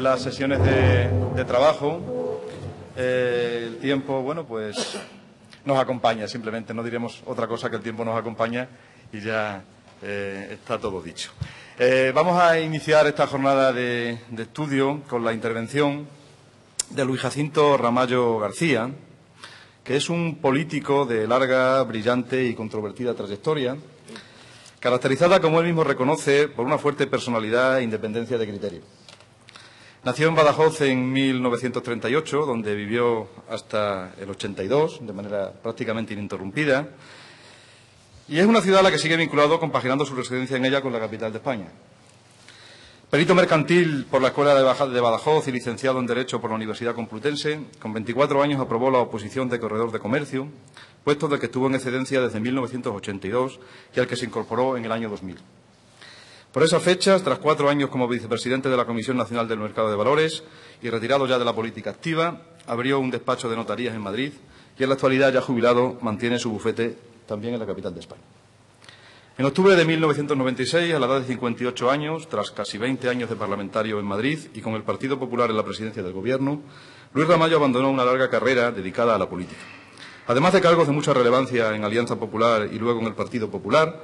las sesiones de trabajo. El tiempo, bueno, pues nos acompaña, simplemente no diremos otra cosa que el tiempo nos acompaña y ya está todo dicho. Vamos a iniciar esta jornada de estudio con la intervención de Luis Jacinto Ramallo García, que es un político de larga, brillante y controvertida trayectoria, caracterizada, como él mismo reconoce, por una fuerte personalidad e independencia de criterio. Nació en Badajoz en 1938, donde vivió hasta el 82, de manera prácticamente ininterrumpida, y es una ciudad a la que sigue vinculado, compaginando su residencia en ella con la capital de España. Perito mercantil por la Escuela de Badajoz y licenciado en Derecho por la Universidad Complutense, con 24 años aprobó la oposición de corredor de comercio, puesto del que estuvo en excedencia desde 1982 y al que se incorporó en el año 2000. Por esas fechas, tras 4 años como vicepresidente de la Comisión Nacional del Mercado de Valores y retirado ya de la política activa, abrió un despacho de notarías en Madrid y en la actualidad, ya jubilado, mantiene su bufete también en la capital de España. En octubre de 1996, a la edad de 58 años, tras casi 20 años de parlamentario en Madrid y con el Partido Popular en la presidencia del Gobierno, Luis Ramallo abandonó una larga carrera dedicada a la política. Además de cargos de mucha relevancia en Alianza Popular y luego en el Partido Popular,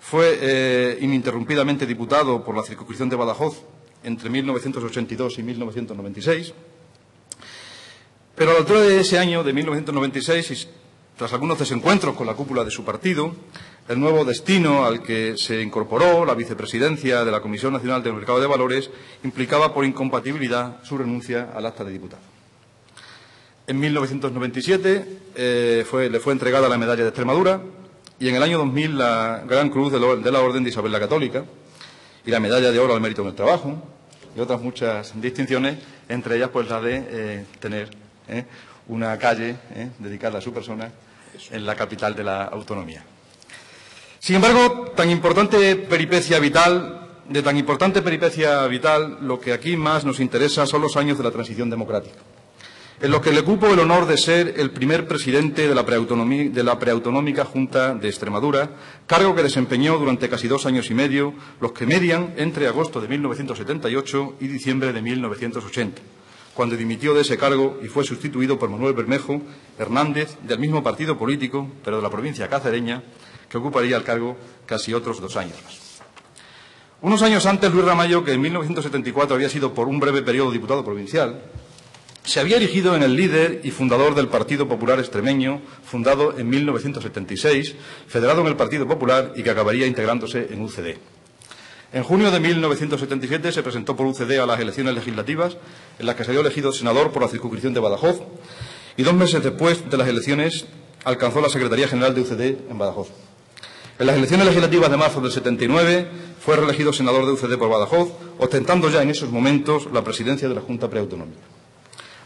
fue ininterrumpidamente diputado por la circunscripción de Badajoz entre 1982 y 1996. Pero a la altura de ese año, de 1996, y tras algunos desencuentros con la cúpula de su partido, el nuevo destino al que se incorporó, la vicepresidencia de la Comisión Nacional del Mercado de Valores, implicaba por incompatibilidad su renuncia al acta de diputado. En 1997 le fue entregada la Medalla de Extremadura y en el año 2000 la Gran Cruz de la Orden de Isabel la Católica y la Medalla de Oro al Mérito en el Trabajo y otras muchas distinciones, entre ellas pues la de tener una calle dedicada a su persona en la capital de la autonomía. Sin embargo, de tan importante peripecia vital, lo que aquí más nos interesa son los años de la transición democrática, en los que le cupo el honor de ser el primer presidente de la preautonómica Junta de Extremadura, cargo que desempeñó durante casi 2 años y medio, los que median entre agosto de 1978 y diciembre de 1980, cuando dimitió de ese cargo y fue sustituido por Manuel Bermejo Hernández, del mismo partido político, pero de la provincia cacereña, que ocuparía el cargo casi otros 2 años más. Unos años antes, Luis Ramallo, que en 1974 había sido por un breve periodo diputado provincial, se había erigido en el líder y fundador del Partido Popular Extremeño, fundado en 1976, federado en el Partido Popular y que acabaría integrándose en UCD. En junio de 1977 se presentó por UCD a las elecciones legislativas, en las que salió elegido senador por la circunscripción de Badajoz, y 2 meses después de las elecciones alcanzó la Secretaría General de UCD en Badajoz. En las elecciones legislativas de marzo del 79 fue reelegido senador de UCD por Badajoz, ostentando ya en esos momentos la presidencia de la Junta Preautonómica.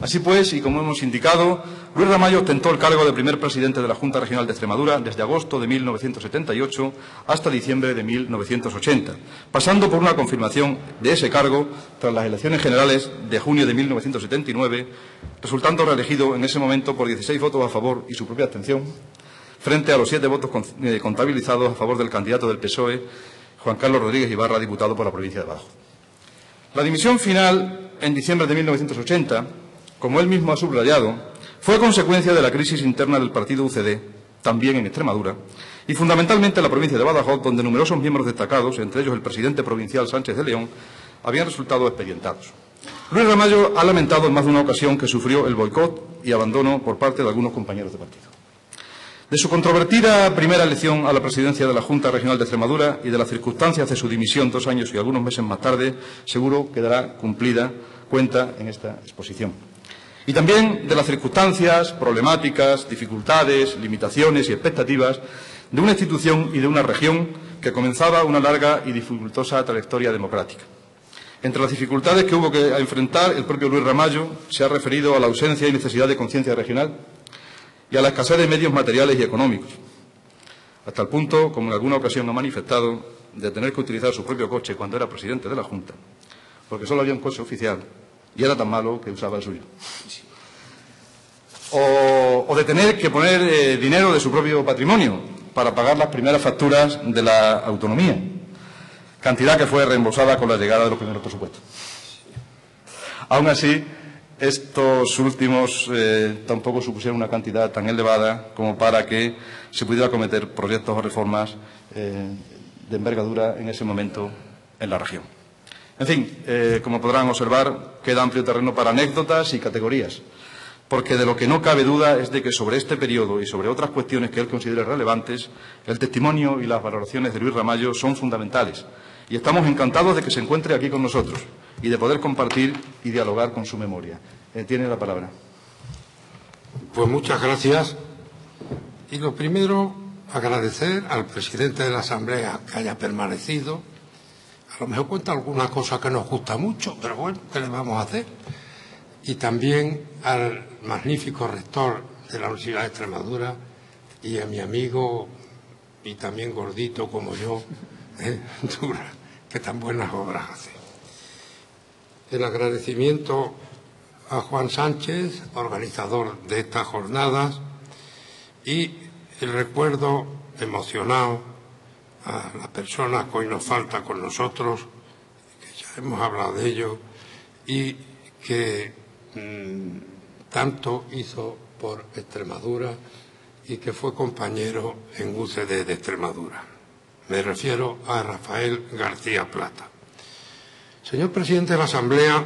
Así pues, y como hemos indicado, Luis Ramallo ostentó el cargo de primer presidente de la Junta Regional de Extremadura desde agosto de 1978 hasta diciembre de 1980, pasando por una confirmación de ese cargo tras las elecciones generales de junio de 1979, resultando reelegido en ese momento por 16 votos a favor y su propia abstención, frente a los 7 votos contabilizados a favor del candidato del PSOE, Juan Carlos Rodríguez Ibarra, diputado por la provincia de Badajoz. La dimisión final, en diciembre de 1980, como él mismo ha subrayado, fue consecuencia de la crisis interna del partido UCD, también en Extremadura, y fundamentalmente en la provincia de Badajoz, donde numerosos miembros destacados, entre ellos el presidente provincial Sánchez de León, habían resultado expedientados. Luis Ramallo ha lamentado en más de una ocasión que sufrió el boicot y abandono por parte de algunos compañeros de partido. De su controvertida primera elección a la presidencia de la Junta Regional de Extremadura y de las circunstancias de su dimisión 2 años y algunos meses más tarde, seguro quedará cumplida cuenta en esta exposición. Y también de las circunstancias, problemáticas, dificultades, limitaciones y expectativas de una institución y de una región que comenzaba una larga y dificultosa trayectoria democrática. Entre las dificultades que hubo que enfrentar, el propio Luis Ramallo se ha referido a la ausencia y necesidad de conciencia regional y a la escasez de medios materiales y económicos, hasta el punto, como en alguna ocasión ha manifestado, de tener que utilizar su propio coche cuando era presidente de la Junta, porque solo había un coche oficial y era tan malo que usaba el suyo. O de tener que poner dinero de su propio patrimonio para pagar las primeras facturas de la autonomía, cantidad que fue reembolsada con la llegada de los primeros presupuestos. Aún así, estos últimos tampoco supusieron una cantidad tan elevada como para que se pudiera acometer proyectos o reformas de envergadura en ese momento en la región. En fin, como podrán observar, queda amplio terreno para anécdotas y categorías, porque de lo que no cabe duda es de que sobre este periodo y sobre otras cuestiones que él considere relevantes, el testimonio y las valoraciones de Luis Ramallo son fundamentales. Y estamos encantados de que se encuentre aquí con nosotros y de poder compartir y dialogar con su memoria. Tiene la palabra. Pues muchas gracias. Y lo primero, agradecer al presidente de la Asamblea que haya permanecido. A lo mejor cuenta alguna cosa que nos gusta mucho, pero bueno, ¿qué le vamos a hacer? Y también al magnífico rector de la Universidad de Extremadura y a mi amigo, y también gordito como yo, Dura, que tan buenas obras hace. El agradecimiento a Juan Sánchez, organizador de estas jornadas, y el recuerdo emocionado a la persona que hoy nos falta con nosotros, que ya hemos hablado de ello, y que tanto hizo por Extremadura y que fue compañero en UCD de Extremadura. Me refiero a Rafael García Plata. Señor presidente de la Asamblea,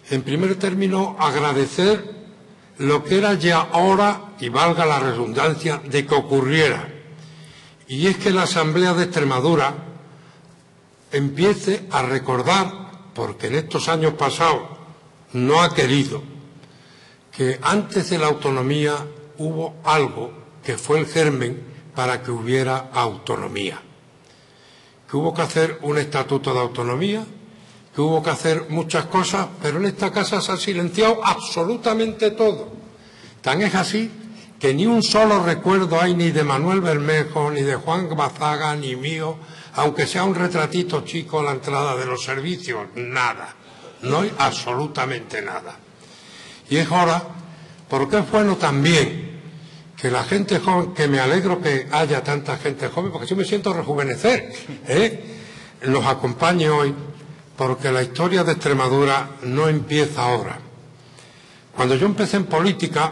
en primer término, agradecer lo que era ya hora, y valga la redundancia, de que ocurriera. Y es que la Asamblea de Extremadura empiece a recordar, porque en estos años pasados no ha querido, que antes de la autonomía hubo algo que fue el germen para que hubiera autonomía. Que hubo que hacer un estatuto de autonomía, que hubo que hacer muchas cosas, pero en esta casa se ha silenciado absolutamente todo. Tan es así que ni un solo recuerdo hay ni de Manuel Bermejo, ni de Juan Bazaga, ni mío, aunque sea un retratito chico a la entrada de los servicios, nada. No hay absolutamente nada. Y es hora, porque es bueno también que la gente joven, que me alegro que haya tanta gente joven, porque yo me siento rejuvenecer, los acompañe hoy, porque la historia de Extremadura no empieza ahora. Cuando yo empecé en política,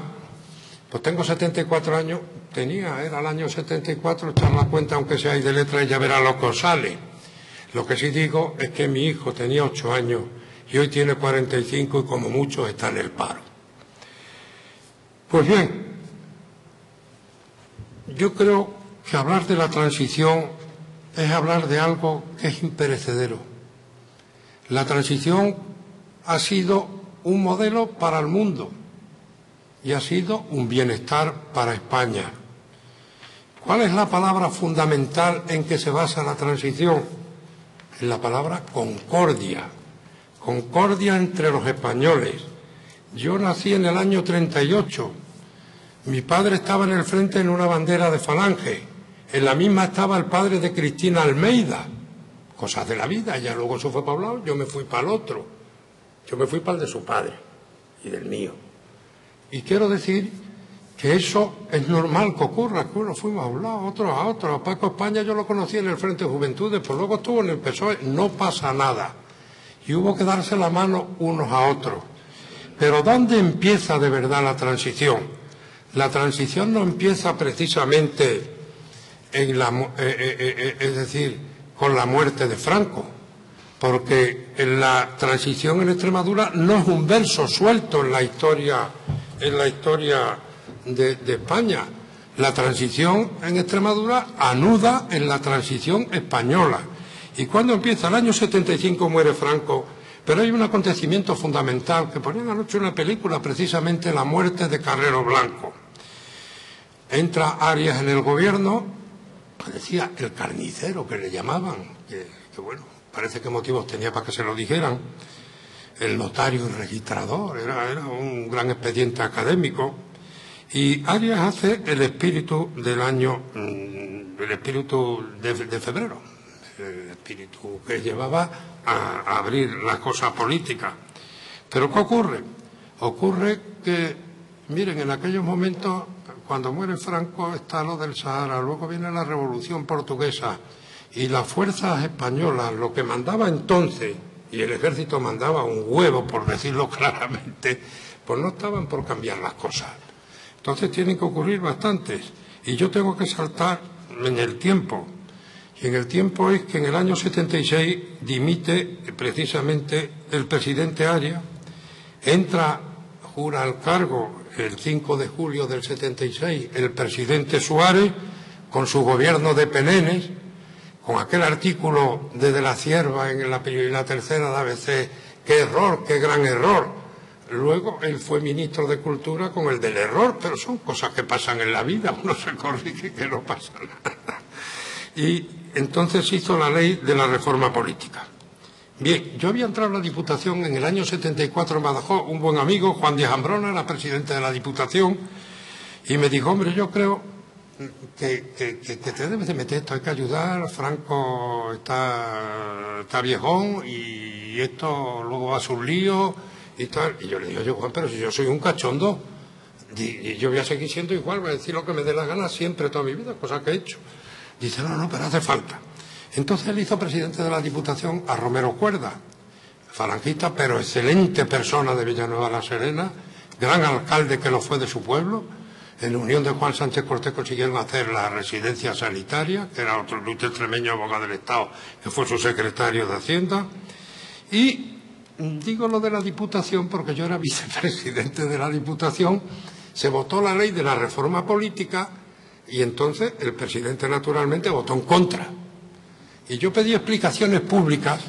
pues tengo 74 años, era el año 74, echar la cuenta aunque sea ahí de letra y ya verá lo que os sale. Lo que sí digo es que mi hijo tenía 8 años y hoy tiene 45 y como mucho está en el paro. Pues bien, yo creo que hablar de la transición es hablar de algo que es imperecedero. La transición ha sido un modelo para el mundo y ha sido un bienestar para España. ¿Cuál es la palabra fundamental en que se basa la transición? En la palabra concordia. Concordia entre los españoles. Yo nací en el año 38. Mi padre estaba en el frente en una bandera de Falange. En la misma estaba el padre de Cristina Almeida. Cosas de la vida. Ella luego se fue para un lado, yo me fui para el otro. Yo me fui para el de su padre y del mío. Y quiero decir que eso es normal que ocurra, que uno fuimos a un lado, otros a otro. A Paco España yo lo conocí en el Frente de Juventudes, pues luego estuvo en el PSOE, no pasa nada. Y hubo que darse la mano unos a otros. Pero ¿dónde empieza de verdad la transición? La transición no empieza precisamente es decir, con la muerte de Franco, porque la transición en Extremadura no es un verso suelto en la historia de España. La transición en Extremadura anuda en la transición española. Y cuando empieza el año 75 muere Franco, pero hay un acontecimiento fundamental que ponían anoche una película, precisamente la muerte de Carrero Blanco. Entra Arias en el gobierno, parecía el carnicero que le llamaban, que bueno, parece que motivos tenía para que se lo dijeran, el notario y registrador, era un gran expediente académico, y Arias hace el espíritu del año, el espíritu de febrero, el espíritu que llevaba a abrir las cosas políticas. Pero ¿qué ocurre? Ocurre que, miren, en aquellos momentos, cuando muere Franco está lo del Sahara, luego viene la Revolución Portuguesa y las fuerzas españolas, lo que mandaba entonces y el ejército mandaba un huevo, por decirlo claramente, pues no estaban por cambiar las cosas. Entonces tienen que ocurrir bastantes. Y yo tengo que saltar en el tiempo. Y en el tiempo es que en el año 76 dimite precisamente el presidente Arias, jura al cargo el 5 de julio del 76 el presidente Suárez, con su gobierno de pelenes, con aquel artículo de la Cierva en la tercera de ABC, qué error, qué gran error. Luego él fue ministro de Cultura con el del error, pero son cosas que pasan en la vida, uno se corrige que no pasa nada. Y entonces hizo la ley de la reforma política. Bien, yo había entrado a la Diputación en el año 74 en Badajoz, un buen amigo, Juan Díaz Ambrona, era presidente de la Diputación, y me dijo, hombre, yo creo que te debes de meter esto, hay que ayudar, Franco está viejón y esto luego va a sus líos y tal. Y yo le digo, Juan, pero si yo soy un cachondo y yo voy a seguir siendo igual, voy a decir lo que me dé la gana siempre, toda mi vida, cosa que he hecho. Dice, no, pero hace falta. Entonces él hizo presidente de la Diputación a Romero Cuerda, falangista, pero excelente persona de Villanueva la Serena, gran alcalde que lo fue de su pueblo. En la unión de Juan Sánchez Cortés consiguieron hacer la residencia sanitaria, que era otro Luis Extremeño, abogado del Estado, que fue su secretario de Hacienda. Y digo lo de la Diputación porque yo era vicepresidente de la Diputación, se votó la ley de la reforma política y entonces el presidente naturalmente votó en contra. Y yo pedí explicaciones públicas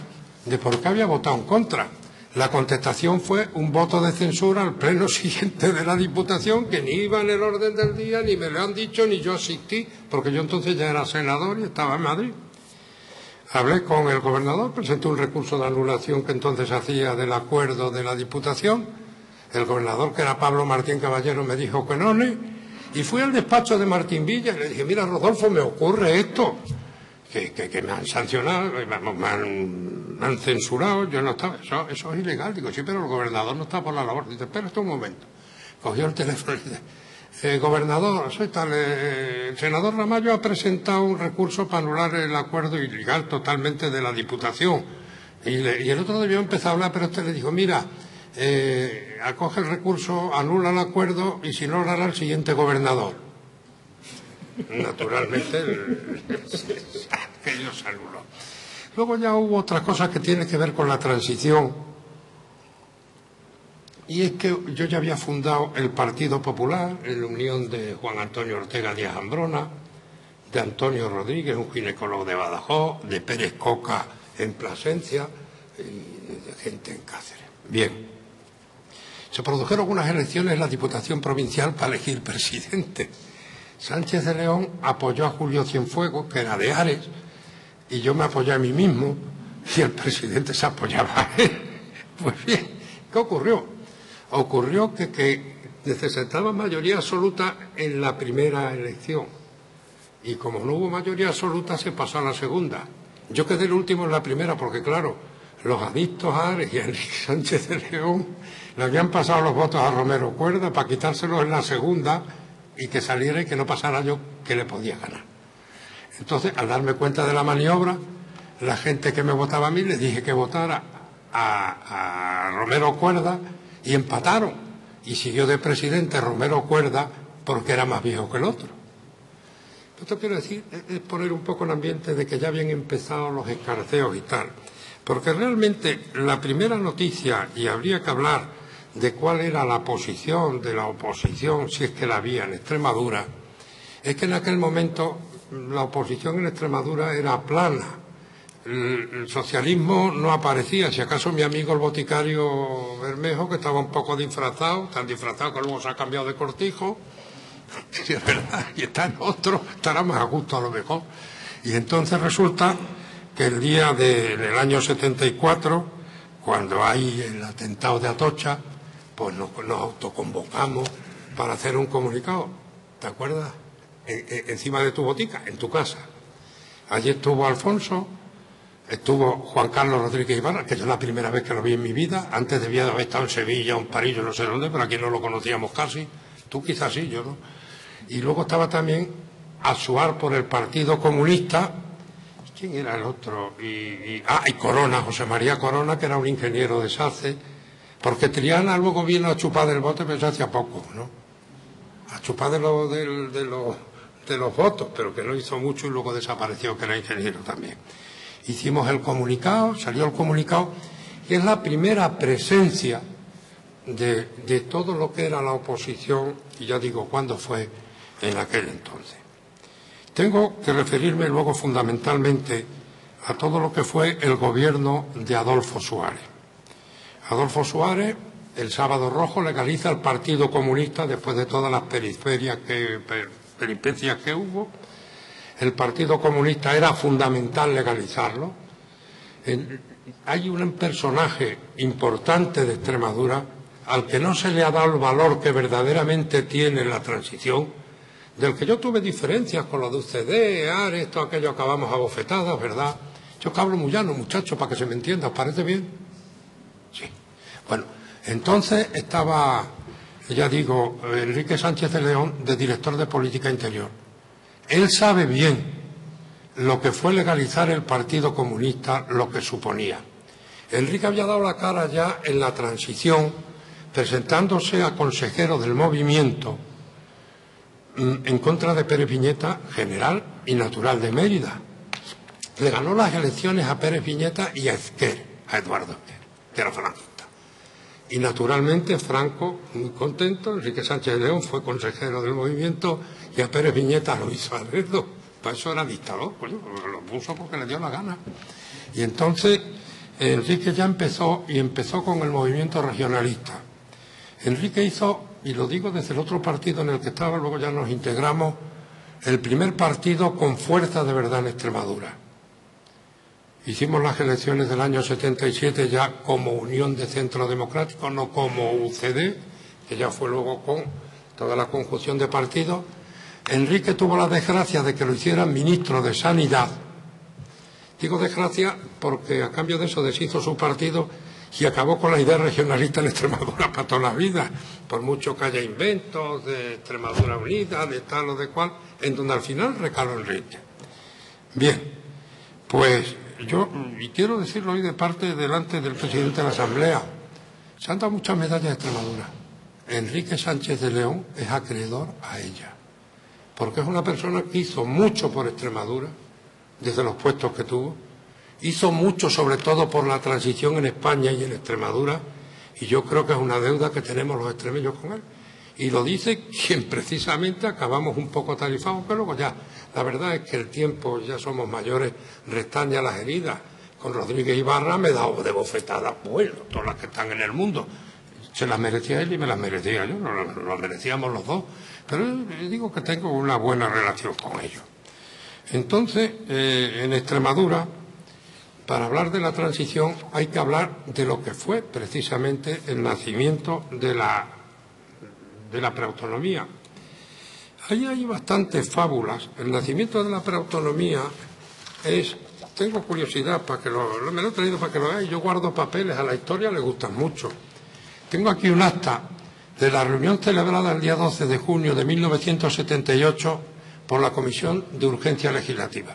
de por qué había votado en contra. La contestación fue un voto de censura al pleno siguiente de la Diputación, que ni iba en el orden del día, ni me lo han dicho, ni yo asistí, porque yo entonces ya era senador y estaba en Madrid. Hablé con el gobernador, presenté un recurso de anulación que entonces hacía del acuerdo de la Diputación. El gobernador, que era Pablo Martín Caballero, me dijo que no, y fui al despacho de Martín Villa y le dije, mira, Rodolfo, me ocurre esto, que me han sancionado, me han censurado, yo no estaba, eso es ilegal. Digo, sí, pero el gobernador no está por la labor. Dice, espera un momento. Cogió el teléfono y dice, gobernador, soy tal, el senador Ramallo ha presentado un recurso para anular el acuerdo ilegal totalmente de la Diputación. Y el otro debió empezar a hablar, pero este le dijo, mira, acoge el recurso, anula el acuerdo y si no lo hará el siguiente gobernador. Naturalmente, aquello se anuló. Luego ya hubo otras cosas que tienen que ver con la transición. Y es que yo ya había fundado el Partido Popular en la unión de Juan Antonio Ortega Díaz Ambrona, de Antonio Rodríguez, un ginecólogo de Badajoz, de Pérez Coca en Plasencia y de gente en Cáceres. Bien. Se produjeron unas elecciones en la Diputación Provincial para elegir presidente. Sánchez de León apoyó a Julio Cienfuegos, que era de Ares, y yo me apoyé a mí mismo, y el presidente se apoyaba a él. Pues bien, ¿qué ocurrió? Ocurrió que necesitaba mayoría absoluta en la primera elección, y como no hubo mayoría absoluta, se pasó a la segunda. Yo quedé el último en la primera, porque claro, los adictos a Ares y a Enrique Sánchez de León le habían pasado los votos a Romero Cuerda para quitárselos en la segunda, y que saliera y que no pasara yo que le podía ganar. Entonces, al darme cuenta de la maniobra, la gente que me votaba a mí le dije que votara a Romero Cuerda y empataron. Y siguió de presidente Romero Cuerda porque era más viejo que el otro. Esto quiero decir, es poner un poco en ambiente de que ya habían empezado los escarceos y tal. Porque realmente la primera noticia, y habría que hablar de cuál era la posición de la oposición, si es que la había en Extremadura, es que en aquel momento la oposición en Extremadura era plana. El socialismo no aparecía, si acaso mi amigo el boticario Bermejo, que estaba un poco disfrazado, tan disfrazado que luego se ha cambiado de cortijo, si es verdad, y está en otro, estará más a gusto a lo mejor. Y entonces resulta que el día del año 74, cuando hay el atentado de Atocha, pues nos autoconvocamos para hacer un comunicado. ¿Te acuerdas? Encima de tu botica, en tu casa. Allí estuvo Alfonso, estuvo Juan Carlos Rodríguez Ibarra, que es la primera vez que lo vi en mi vida. Antes debía de haber estado en Sevilla o en París, yo no sé dónde, pero aquí no lo conocíamos casi. Tú quizás sí, yo no. Y luego estaba también Azuar por el Partido Comunista. ¿quién era el otro? Y Corona, José María Corona, que era un ingeniero de SACE, porque Triana luego vino a chupar del bote, pero eso hacía poco, ¿no? A chupar de los votos, pero que no hizo mucho y luego desapareció, que era ingeniero también. Hicimos el comunicado, salió el comunicado, y es la primera presencia de todo lo que era la oposición, y ya digo, ¿cuándo fue? En aquel entonces. Tengo que referirme luego fundamentalmente a todo lo que fue el gobierno de Adolfo Suárez. Adolfo Suárez, el Sábado Rojo, legaliza el Partido Comunista después de todas las peripecias que hubo. El Partido Comunista era fundamental legalizarlo. Hay un personaje importante de Extremadura al que no se le ha dado el valor que verdaderamente tiene la transición, del que yo tuve diferencias con lo de UCD, ARE, esto, aquello, acabamos a bofetadas, ¿verdad? Yo que hablo muy llano, muchachos, para que se me entienda, ¿os parece bien? Sí. Bueno, entonces estaba, ya digo, Enrique Sánchez de León, de director de Política Interior. Él sabe bien lo que fue legalizar el Partido Comunista, lo que suponía. Enrique había dado la cara ya en la transición, presentándose a consejero del movimiento en contra de Pérez Viñeta, general y natural de Mérida. Le ganó las elecciones a Pérez Viñeta y a Ezquer, a Eduardo Ezquer, que era franquista. Y naturalmente Franco, muy contento, Enrique Sánchez de León fue consejero del movimiento y a Pérez Viñeta lo hizo a dedo. Para eso era dictador, pues lo puso porque le dio la gana. Y entonces Enrique ya empezó con el movimiento regionalista. Enrique hizo, y lo digo desde el otro partido en el que estaba, luego ya nos integramos, el primer partido con fuerza de verdad en Extremadura. Hicimos las elecciones del año 77 ya como Unión de Centro Democrático, no como UCD, que ya fue luego con toda la conjunción de partidos. Enrique tuvo la desgracia de que lo hicieran ministro de Sanidad. Digo desgracia porque a cambio de eso deshizo su partido y acabó con la idea regionalista en Extremadura para toda la vida, por mucho que haya inventos de Extremadura Unida, de tal o de cual, en donde al final recaló Enrique. Bien, pues yo, y quiero decirlo hoy de parte delante del presidente de la Asamblea, se han dado muchas medallas a Extremadura. Enrique Sánchez de León es acreedor a ella, porque es una persona que hizo mucho por Extremadura, desde los puestos que tuvo, hizo mucho sobre todo por la transición en España y en Extremadura, y yo creo que es una deuda que tenemos los extremeños con él. Y lo dice quien precisamente acabamos un poco tarifados, pero luego ya, la verdad es que el tiempo, ya somos mayores, restaña las heridas. Con Rodríguez Ibarra me he dado de bofetadas, bueno, todas las que están en el mundo. Se las merecía él y me las merecía yo, nos las merecíamos los dos. Pero yo digo que tengo una buena relación con ellos. Entonces, en Extremadura, para hablar de la transición hay que hablar de lo que fue precisamente el nacimiento de la preautonomía. Ahí hay bastantes fábulas. El nacimiento de la preautonomía es, tengo curiosidad para que me lo he traído para que lo veáis, yo guardo papeles, a la historia le gustan mucho. Tengo aquí un acta de la reunión celebrada el día 12 de junio de 1978 por la Comisión de Urgencia Legislativa.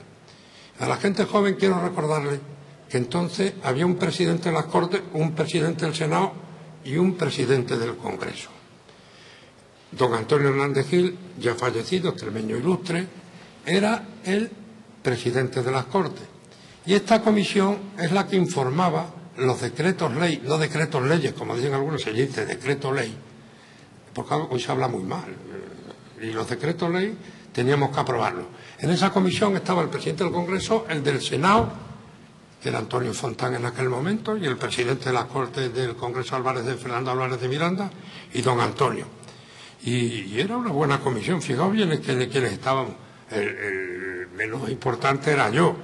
A la gente joven quiero recordarle que entonces había un presidente de las Cortes, un presidente del Senado y un presidente del Congreso. Don Antonio Hernández Gil, ya fallecido, extremeño ilustre, era el presidente de las Cortes. Y esta comisión es la que informaba los decretos ley, no decretos leyes, como dicen algunos, se dice decreto ley, porque hoy se habla muy mal. Y los decretos ley teníamos que aprobarlos. En esa comisión estaba el presidente del Congreso, el del Senado, que era Antonio Fontán en aquel momento, y el presidente de las Cortes del Congreso, Fernando Álvarez de Miranda, y don Antonio. Y era una buena comisión. Fijaos bien en quiénes estábamos. El menos importante era yo.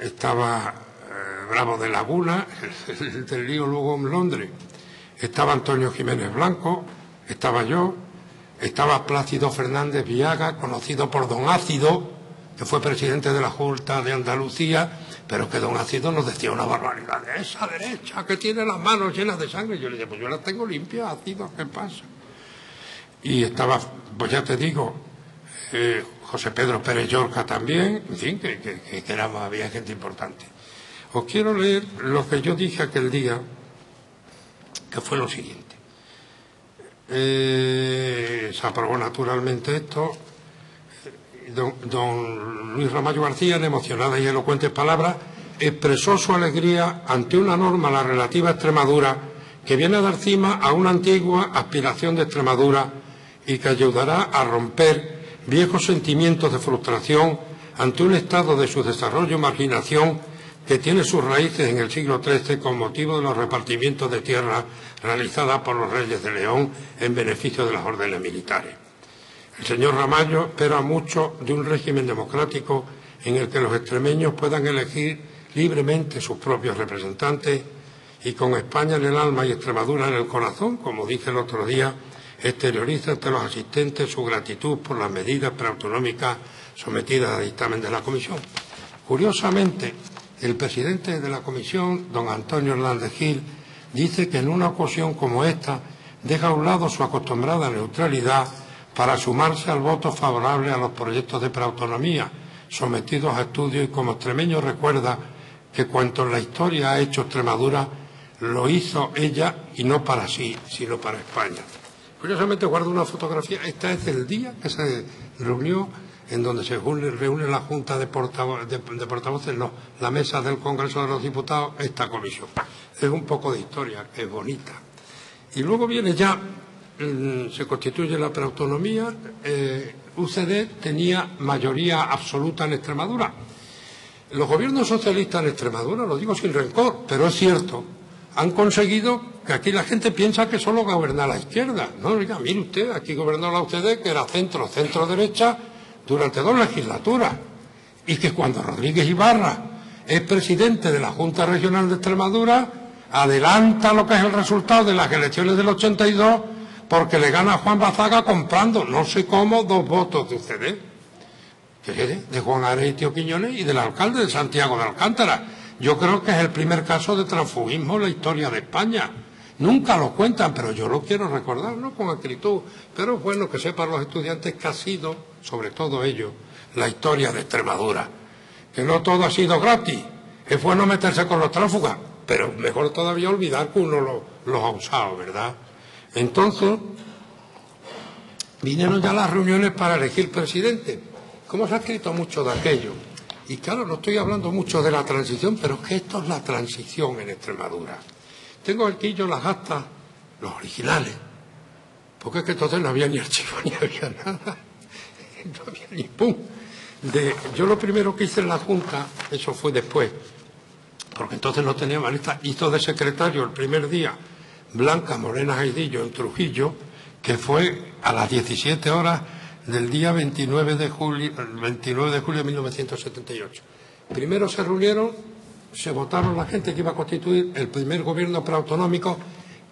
Estaba Bravo de Laguna, el del lío luego en Londres. Estaba Antonio Jiménez Blanco, estaba yo, estaba Plácido Fernández Villaga, conocido por don Ácido, que fue presidente de la Junta de Andalucía, pero que don Ácido nos decía una barbaridad. Esa derecha que tiene las manos llenas de sangre. Yo le decía, pues yo las tengo limpias, Ácido, ¿qué pasa? Y estaba, pues ya te digo, José Pedro Pérez Llorca también, en fin, había gente importante. Os quiero leer lo que yo dije aquel día, que fue lo siguiente. Se aprobó naturalmente esto. Don Luis Ramallo García, en emocionadas y elocuentes palabras, expresó su alegría ante una norma, la relativa a Extremadura, que viene a dar cima a una antigua aspiración de Extremadura y que ayudará a romper viejos sentimientos de frustración ante un estado de su desarrollo y marginación que tiene sus raíces en el siglo XIII con motivo de los repartimientos de tierra realizadas por los reyes de León en beneficio de las órdenes militares. El señor Ramallo espera mucho de un régimen democrático en el que los extremeños puedan elegir libremente sus propios representantes y con España en el alma y Extremadura en el corazón, como dije el otro día, exterioriza ante los asistentes su gratitud por las medidas preautonómicas sometidas a dictamen de la Comisión. Curiosamente, el presidente de la Comisión, don Antonio Hernández Gil, dice que en una ocasión como esta deja a un lado su acostumbrada neutralidad para sumarse al voto favorable a los proyectos de preautonomía sometidos a estudio y como extremeño recuerda que cuanto en la historia ha hecho Extremadura lo hizo ella y no para sí, sino para España. Curiosamente guardo una fotografía, esta es del día que se reunió en donde se reúne la Junta de Portavoces, la mesa del Congreso de los Diputados, esta comisión. Es un poco de historia, que es bonita. Y luego viene ya, se constituye la preautonomía, UCD tenía mayoría absoluta en Extremadura. Los gobiernos socialistas en Extremadura, lo digo sin rencor, pero es cierto, han conseguido que aquí la gente piensa que solo gobierna la izquierda. No, diga, mire usted, aquí gobernó la UCD, que era centro-derecha, durante 2 legislaturas, y que cuando Rodríguez Ibarra es presidente de la Junta Regional de Extremadura, adelanta lo que es el resultado de las elecciones del 82, porque le gana a Juan Bazaga comprando, no sé cómo, 2 votos de UCD, de Juan Areitio Quiñones y del alcalde de Santiago de Alcántara. Yo creo que es el primer caso de transfugismo en la historia de España. Nunca lo cuentan, pero yo lo quiero recordar, no con acritud, pero es bueno que sepan los estudiantes que ha sido, sobre todo ellos, la historia de Extremadura. Que no todo ha sido gratis. Es bueno meterse con los tránsfugas, pero mejor todavía olvidar que uno los ha usado, ¿verdad? Entonces, vinieron ya las reuniones para elegir presidente. ¿Cómo se ha escrito mucho de aquello? Y claro, no estoy hablando mucho de la transición, pero es que esto es la transición en Extremadura. Tengo aquí yo las actas, los originales, porque es que entonces no había ni archivo, ni había nada, no había ni pum. Yo lo primero que hice en la Junta, eso fue después, porque entonces no tenía lista, hizo de secretario el primer día Blanca Morena Jaidillo en Trujillo, que fue a las 17 horas del día 29 de julio de 1978. Primero se reunieron, se votaron la gente que iba a constituir el primer gobierno preautonómico,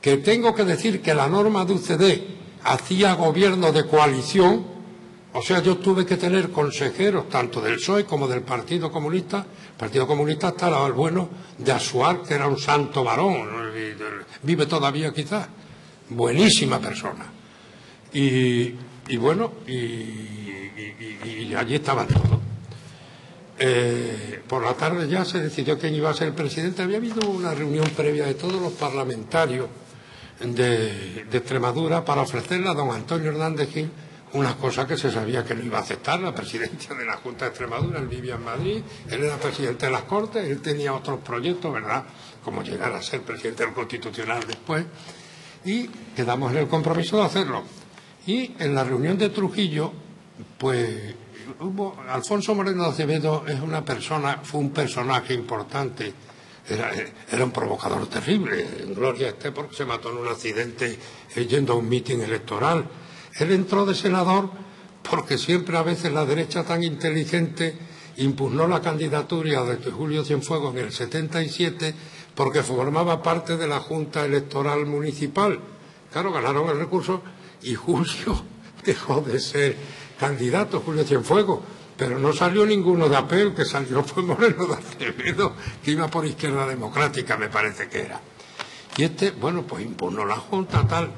que tengo que decir que la norma de UCD hacía gobierno de coalición, o sea, yo tuve que tener consejeros tanto del PSOE como del Partido Comunista. El Partido Comunista estaba el bueno de Asuar, que era un santo varón, vive todavía quizás, buenísima persona. Y bueno, y allí estaban todos. Por la tarde ya se decidió quién iba a ser el presidente. Había habido una reunión previa de todos los parlamentarios de Extremadura para ofrecerle a don Antonio Hernández Gil una cosa que se sabía que no iba a aceptar, la presidencia de la Junta de Extremadura. Él vivía en Madrid, él era presidente de las Cortes, él tenía otros proyectos, ¿verdad?, como llegar a ser presidente del Constitucional después, y quedamos en el compromiso de hacerlo. Y en la reunión de Trujillo, pues Alfonso Moreno de Acevedo fue un personaje importante, era un provocador terrible, en gloria esté porque se mató en un accidente yendo a un mitin electoral. Él entró de senador porque siempre a veces la derecha tan inteligente impugnó la candidatura de Julio Cienfuegos en el 77 porque formaba parte de la Junta Electoral Municipal. Claro, ganaron el recurso y Julio dejó de ser candidato, Julio Cienfuegos, pero no salió ninguno de Apel, que salió fue Moreno de Acevedo, que iba por Izquierda Democrática, me parece que era. Y bueno, pues impugnó la Junta, tal,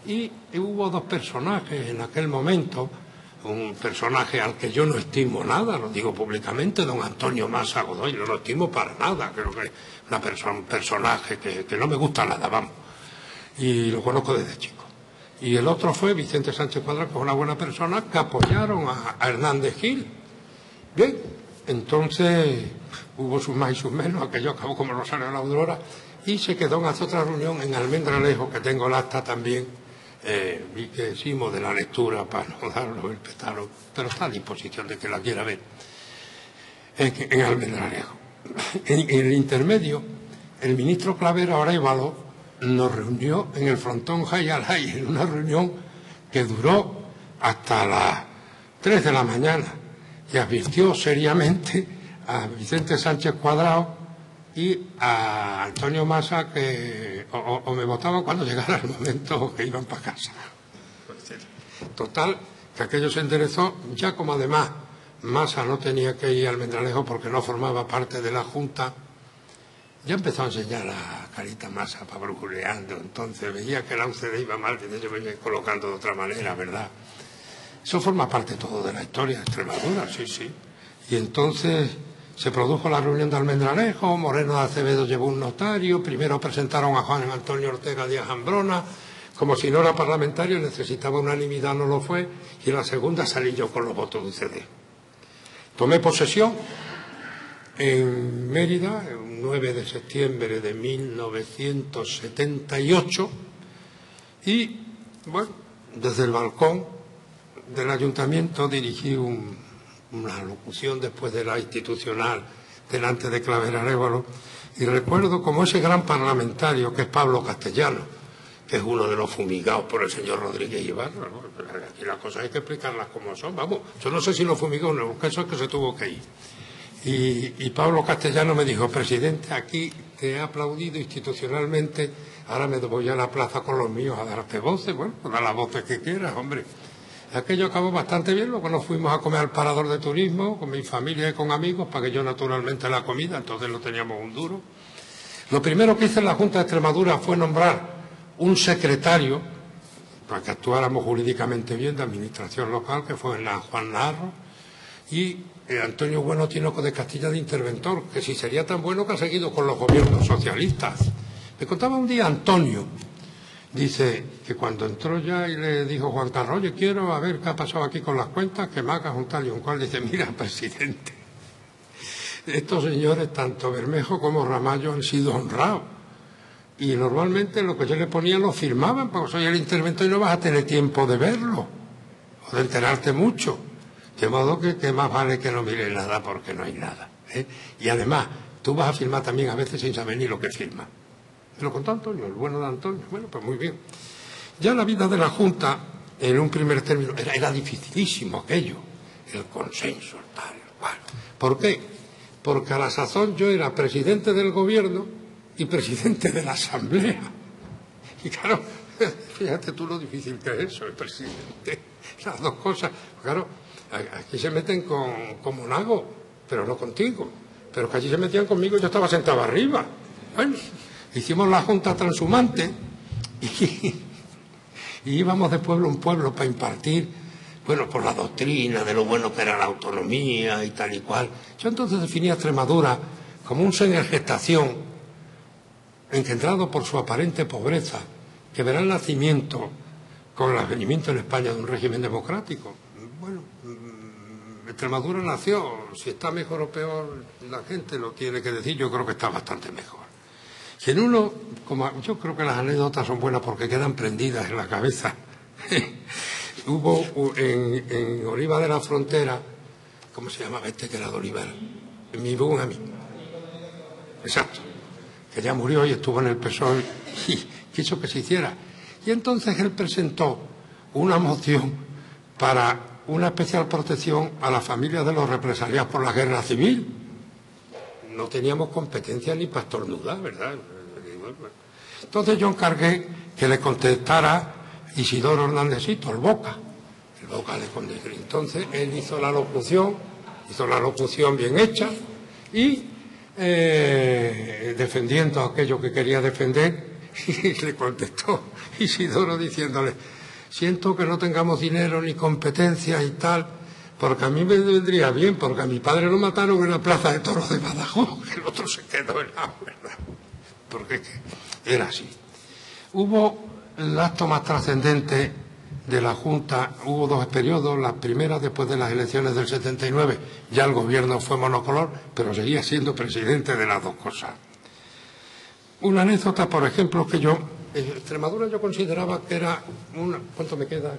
y hubo 2 personajes en aquel momento, un personaje al que yo no estimo nada, lo digo públicamente, don Antonio Masa Godoy, no lo estimo para nada, creo que es un personaje que no me gusta nada, vamos, y lo conozco desde chico. Y el otro fue Vicente Sánchez Cuadrado, que es una buena persona, que apoyaron a Hernández Gil. Bien, entonces hubo sus más y sus menos, aquello acabó como Rosario de la Aurora, y se quedó en hacer otra reunión en Almendralejo, que tengo el acta también, vi que hicimos de la lectura para no darlo el petaro, pero está a disposición de que la quiera ver, en Almendralejo. En el intermedio, el ministro Clavera Arévalo nos reunió en el frontón Jai Alay, en una reunión que duró hasta las 3 de la mañana, y advirtió seriamente a Vicente Sánchez Cuadrado y a Antonio Masa que o me votaban cuando llegara el momento que iban para casa. Total, que aquello se enderezó, ya como además Masa no tenía que ir al Almendralejo porque no formaba parte de la Junta, ya empezó a enseñar a Carita Masa para brujuleando, entonces veía que la UCD iba mal, que yo venía colocando de otra manera, ¿verdad? Eso forma parte todo de la historia de Extremadura, sí, sí. Y entonces se produjo la reunión de Almendralejo, Moreno de Acevedo llevó un notario, primero presentaron a Juan Antonio Ortega Díaz Ambrona, como si no era parlamentario, necesitaba unanimidad, no lo fue, y en la segunda salí yo con los votos de UCD. Tomé posesión en Mérida, el 9 de septiembre de 1978, y, bueno, desde el balcón del ayuntamiento dirigí una locución después de la institucional delante de Clavera Arévalo, y recuerdo como ese gran parlamentario que es Pablo Castellano, que es uno de los fumigados por el señor Rodríguez Ibarra, ¿no? Aquí las cosas hay que explicarlas como son, vamos, yo no sé si lo fumigó o no, el caso es que se tuvo que ir. Y Pablo Castellano me dijo: presidente, aquí te he aplaudido institucionalmente, ahora me voy a la plaza con los míos a darte voces. Bueno, pues da las voces que quieras, hombre. Aquello acabó bastante bien, luego nos fuimos a comer al Parador de Turismo con mi familia y con amigos, pagué yo naturalmente la comida, entonces lo teníamos un duro. Lo primero que hice en la Junta de Extremadura fue nombrar un secretario para que actuáramos jurídicamente bien de administración local, que fue la Juan Narro, y Antonio Bueno Tinoco de Castilla de interventor, que si sería tan bueno que ha seguido con los gobiernos socialistas. Me contaba un día Antonio, dice que cuando entró ya y le dijo Juan Carlos: oye, quiero a ver qué ha pasado aquí con las cuentas, que me hagas un tal y un cual. Dice: mira, presidente, estos señores, tanto Bermejo como Ramallo, han sido honrados, y normalmente lo que yo le ponía lo firmaban, porque soy el interventor y no vas a tener tiempo de verlo o de enterarte mucho. De modo que más vale que no mires nada, porque no hay nada, ¿eh? Y además, tú vas a firmar también a veces sin saber ni lo que firma. Me lo contó Antonio, el bueno de Antonio. Bueno, pues muy bien. Ya la vida de la Junta, en un primer término, era dificilísimo aquello, el consenso, tal, cual. ¿Por qué? Porque a la sazón yo era presidente del gobierno y presidente de la Asamblea. Y claro, fíjate tú lo difícil que es eso, el presidente, las dos cosas. Claro, aquí se meten con Monago, pero no contigo. Pero que allí se metían conmigo y yo estaba sentado arriba. Bueno, hicimos la Junta Transhumante y íbamos de pueblo en pueblo para impartir, bueno, por la doctrina de lo bueno que era la autonomía y tal y cual. Yo entonces definía Extremadura como un ser en gestación, engendrado por su aparente pobreza, que verá el nacimiento con el advenimiento en España de un régimen democrático. Bueno, Extremadura nació, si está mejor o peor, la gente lo tiene que decir, yo creo que está bastante mejor. Si en uno, como yo creo que las anécdotas son buenas porque quedan prendidas en la cabeza. Hubo en Oliva de la Frontera, ¿cómo se llamaba este que era de Oliva? Mi buen amigo. Exacto. Que ya murió y estuvo en el PSOE y quiso que se hiciera. Y entonces él presentó una moción para una especial protección a las familias de los represaliados por la guerra civil. No teníamos competencia ni para estornudar, ¿verdad? Entonces yo encargué que le contestara Isidoro Hernándezito, el Boca le contestó. Entonces él hizo la locución bien hecha y defendiendo aquello que quería defender, y le contestó Isidoro diciéndole: siento que no tengamos dinero ni competencias y tal, porque a mí me vendría bien, porque a mi padre lo mataron en la plaza de toros de Badajoz, que el otro se quedó en la verdad, porque era así. Hubo el acto más trascendente de la Junta, hubo dos periodos, la primera después de las elecciones del 79, ya el gobierno fue monocolor, pero seguía siendo presidente de las dos cosas. Una anécdota, por ejemplo, que yo, en Extremadura yo consideraba que era una... ¿Cuánto me queda?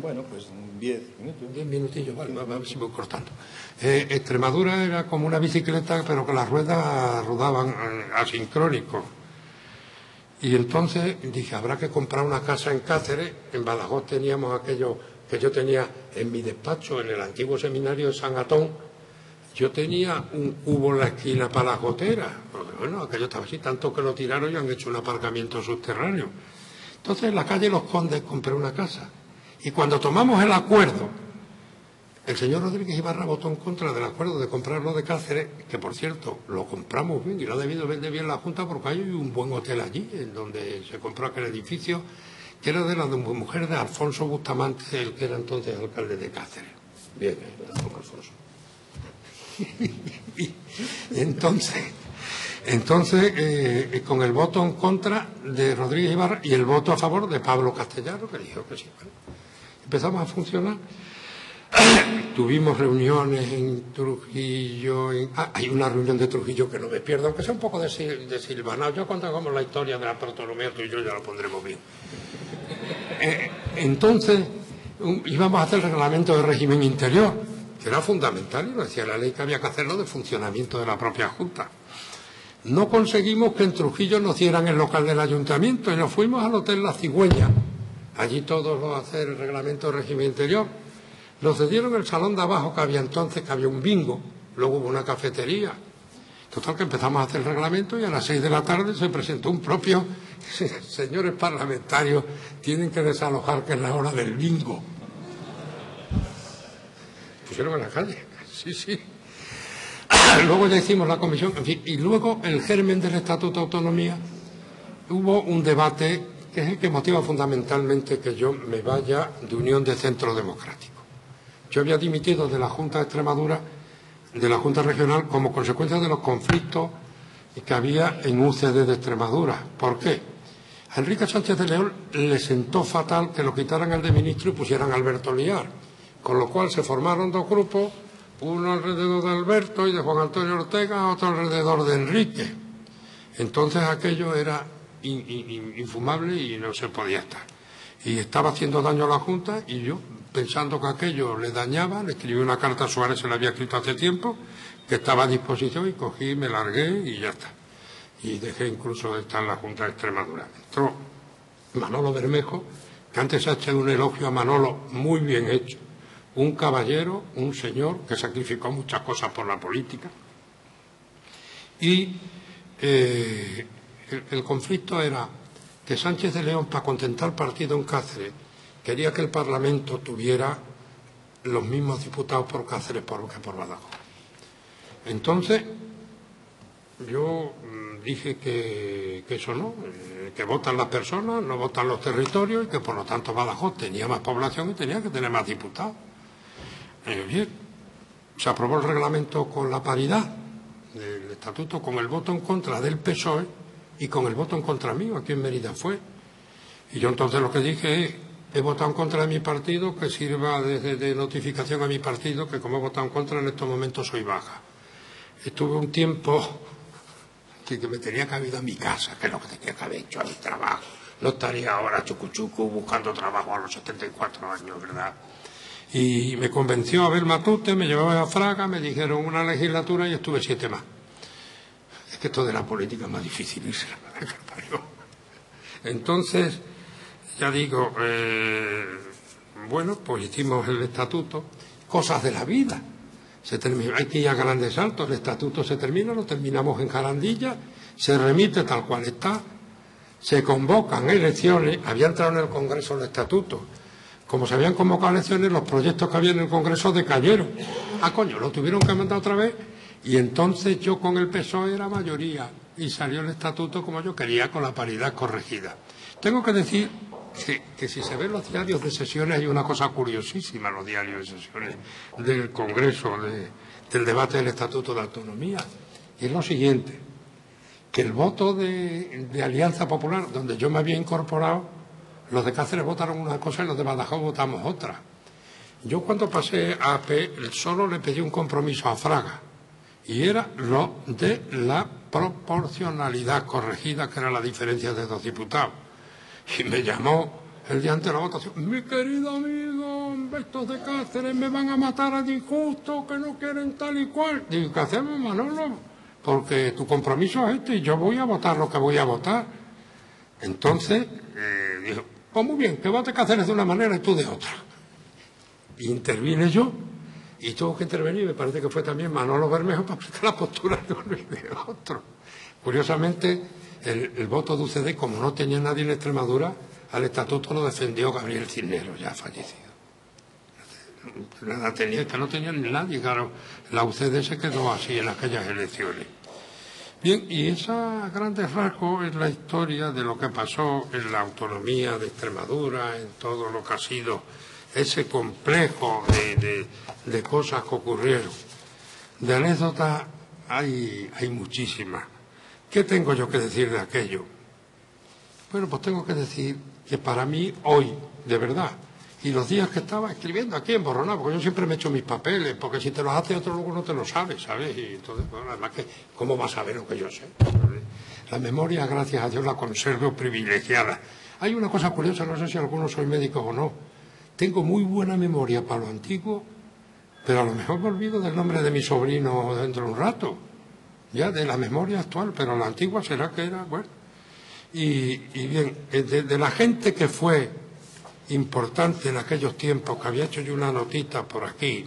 Bueno, pues 10 minutos. 10 minutillos, vale, a ver si voy cortando. Extremadura era como una bicicleta, pero que las ruedas rodaban asincrónico. Y entonces dije, habrá que comprar una casa en Cáceres. En Badajoz teníamos aquello que yo tenía en mi despacho, en el antiguo seminario de San Atón. Yo tenía un cubo en la esquina para las goteras. Porque bueno, aquello estaba así, tanto que lo tiraron y han hecho un aparcamiento subterráneo. Entonces en la calle Los Condes compré una casa. Y cuando tomamos el acuerdo, el señor Rodríguez Ibarra votó en contra del acuerdo de comprarlo de Cáceres, que por cierto lo compramos bien y lo ha debido vender bien la Junta porque hay un buen hotel allí, en donde se compró aquel edificio, que era de la mujer de Alfonso Bustamante, el que era entonces alcalde de Cáceres. Bien, don Alfonso. Entonces con el voto en contra de Rodríguez Ibarra y el voto a favor de Pablo Castellano, que dijo que sí. Bueno, empezamos a funcionar. Tuvimos reuniones en Trujillo. Hay una reunión de Trujillo que no me pierdo, aunque sea un poco de silvanao. Yo contamos la historia de la protonomía, tú y yo ya lo pondremos bien. Entonces íbamos a hacer el reglamento de régimen interior, que era fundamental, y nos decía la ley que había que hacerlo de funcionamiento de la propia Junta. No conseguimos que en Trujillo nos dieran el local del ayuntamiento y nos fuimos al Hotel La Cigüeña. Allí todos los hacer el reglamento de régimen interior. Nos cedieron el salón de abajo que había entonces, que había un bingo, luego hubo una cafetería. Total que empezamos a hacer el reglamento y a las 6 de la tarde se presentó un propio, señores parlamentarios, tienen que desalojar que es la hora del bingo. Pusieron en la calle, sí. Luego ya hicimos la comisión, en fin, y luego el germen del Estatuto de Autonomía, hubo un debate que es el que motiva fundamentalmente que yo me vaya de Unión de Centro Democrático. Yo había dimitido de la Junta de Extremadura, de la Junta Regional, como consecuencia de los conflictos que había en UCD de Extremadura. ¿Por qué? A Enrique Sánchez de León le sentó fatal que lo quitaran al de ministro y pusieran a Alberto Liar, con lo cual se formaron dos grupos, uno alrededor de Alberto y de Juan Antonio Ortega, otro alrededor de Enrique. Entonces aquello era infumable y no se podía estar. Y estaba haciendo daño a la Junta y yo, pensando que aquello le dañaba, le escribí una carta a Suárez, se la había escrito hace tiempo, que estaba a disposición y cogí, me largué y ya está. Y dejé incluso de estar en la Junta de Extremadura. Entró Manolo Bermejo, que antes ha hecho un elogio a Manolo muy bien hecho. Un caballero, un señor que sacrificó muchas cosas por la política. Y el conflicto era que Sánchez de León, para contentar el partido en Cáceres, quería que el Parlamento tuviera los mismos diputados por Cáceres que por Badajoz. Entonces, yo dije que eso no, que votan las personas, no votan los territorios y que por lo tanto Badajoz tenía más población y tenía que tener más diputados. Bien, se aprobó el reglamento con la paridad del estatuto, con el voto en contra del PSOE y con el voto en contra mío, aquí en Mérida fue. Y yo entonces lo que dije es, he votado en contra de mi partido, que sirva de notificación a mi partido, que como he votado en contra en estos momentos soy baja. Estuve un tiempo que me tenía que haber ido a mi casa, que es lo que tenía que haber hecho a mi trabajo. No estaría ahora chucuchuco buscando trabajo a los 74 años, ¿verdad? Y me convenció Abel Matute, me llevaba a Fraga, me dijeron una legislatura y estuve 7 más. Es que esto de la política es más difícil irse. Entonces, ya digo, bueno, pues hicimos el estatuto, cosas de la vida. Hay que ir a grandes saltos, el estatuto se termina, lo terminamos en Jarandilla, se remite tal cual está, se convocan elecciones, había entrado en el Congreso el estatuto. Como se habían convocado elecciones, los proyectos que había en el Congreso decayeron. Coño, lo tuvieron que mandar otra vez y entonces yo con el PSOE era mayoría y salió el estatuto como yo quería, con la paridad corregida. Tengo que decir que si se ven los diarios de sesiones hay una cosa curiosísima en los diarios de sesiones del Congreso, del debate del Estatuto de Autonomía, y es lo siguiente, que el voto de Alianza Popular, donde yo me había incorporado, los de Cáceres votaron una cosa y los de Badajoz votamos otra. Yo cuando pasé a AP solo le pedí un compromiso a Fraga, y era lo de la proporcionalidad corregida, que era la diferencia de 2 diputados. Y me llamó el día antes de la votación: mi querido amigo, estos de Cáceres me van a matar a disgusto, que no quieren tal y cual. Digo, ¿qué hacemos, Manolo? Porque tu compromiso es este y yo voy a votar lo que voy a votar. Entonces, dijo, pues muy bien, que vote Cáceres de una manera y tú de otra. Y intervine yo, y tuvo que intervenir, me parece que fue también Manolo Bermejo, para explicar la postura de uno y de otro. Curiosamente, el voto de UCD, como no tenía nadie en Extremadura, al estatuto lo defendió Gabriel Cisneros, ya fallecido. Nada tenía, que no tenía ni nadie, claro. La UCD se quedó así en aquellas elecciones. Bien, y esa grandes rasgos es la historia de lo que pasó en la autonomía de Extremadura, en todo lo que ha sido ese complejo de cosas que ocurrieron. De anécdotas hay muchísimas. ¿Qué tengo yo que decir de aquello? Bueno, pues tengo que decir que para mí hoy, de verdad, y los días que estaba escribiendo aquí en Borronado, porque yo siempre me echo mis papeles, porque si te los hace otro luego no te lo sabes, ¿sabes? Y entonces, bueno, además, ¿cómo vas a saber lo que yo sé? La memoria, gracias a Dios, la conservo privilegiada. Hay una cosa curiosa, no sé si algunos sois médicos o no. Tengo muy buena memoria para lo antiguo, pero a lo mejor me olvido del nombre de mi sobrino dentro de un rato, ya de la memoria actual, pero la antigua será que era, bueno. Y bien, de la gente que fue importante en aquellos tiempos, que había hecho yo una notita por aquí,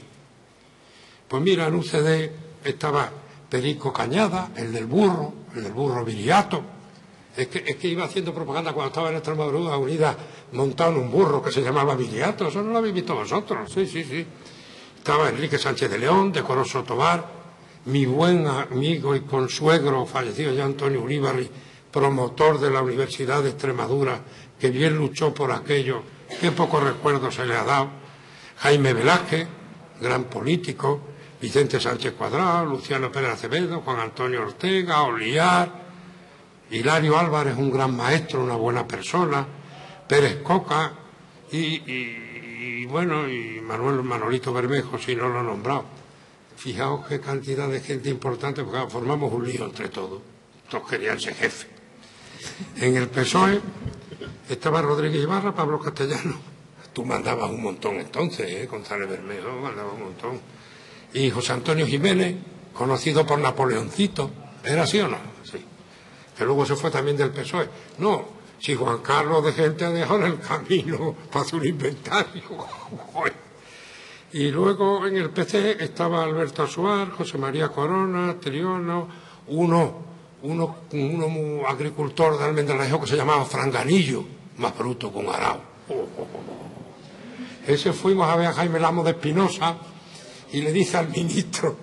pues mira, en UCD estaba Perico Cañada, el del burro Viriato. Es que iba haciendo propaganda cuando estaba en Extremadura Unida, montado en un burro que se llamaba Viriato. Eso no lo habéis visto vosotros. Sí. Estaba Enrique Sánchez de León, de Coroso Tobar, mi buen amigo y consuegro fallecido ya Antonio Uríbarri, promotor de la Universidad de Extremadura, que bien luchó por aquello, qué poco recuerdo se le ha dado. Jaime Velázquez, gran político, Vicente Sánchez Cuadrado, Luciano Pérez Acevedo, Juan Antonio Ortega, Oliar, Hilario Álvarez, un gran maestro, una buena persona, Pérez Coca y Manolito Bermejo, si no lo he nombrado. Fijaos qué cantidad de gente importante, porque formamos un lío entre todos. Todos querían ser jefe. En el PSOE estaba Rodríguez Ibarra, Pablo Castellano. Tú mandabas un montón entonces, González Bermejo mandaba un montón. Y José Antonio Jiménez, conocido por Napoleoncito. ¿Era así o no? Sí. Que luego se fue también del PSOE. No, si Juan Carlos de gente ha dejado en el camino para hacer un inventario. Y luego en el PC estaba Alberto Azuar, José María Corona, Triono, uno agricultor de Almendralejo que se llamaba Franganillo, más bruto que un arao. Ese fuimos a ver a Jaime Lamo de Espinosa y le dice al ministro,